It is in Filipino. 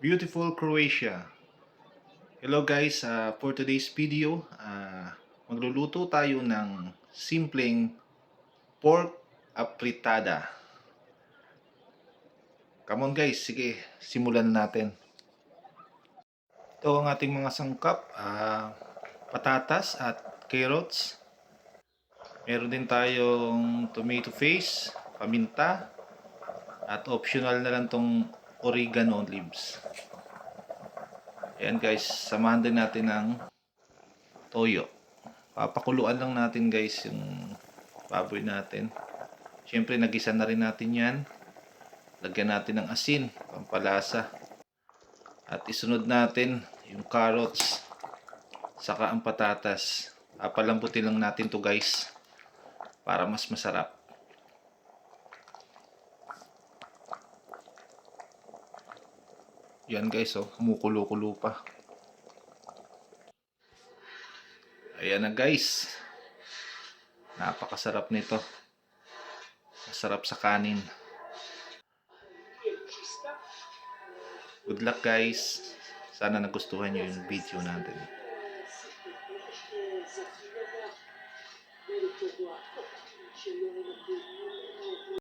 Beautiful Croatia. Hello guys, for today's video, magluluto tayo ng simpleng pork apritada. Come on guys, sige, simulan natin. Ito ang ating mga sangkap, patatas at carrots. Meron din tayong tomato paste, paminta, at optional na lang tong oregano leaves. Ayan guys, samahan din natin ng toyo. Papakuluan lang natin guys yung baboy natin. Siyempre nagisa na rin natin yan. Lagyan natin ng asin, pampalasa. At isunod natin yung carrots, saka ang patatas. Papalambutin lang natin to guys para mas masarap. Yan guys, oh, kumukulo-kulo pa. Ayan na guys. Napakasarap nito. Masarap sa kanin. Good luck guys. Sana nagustuhan nyo yung video natin.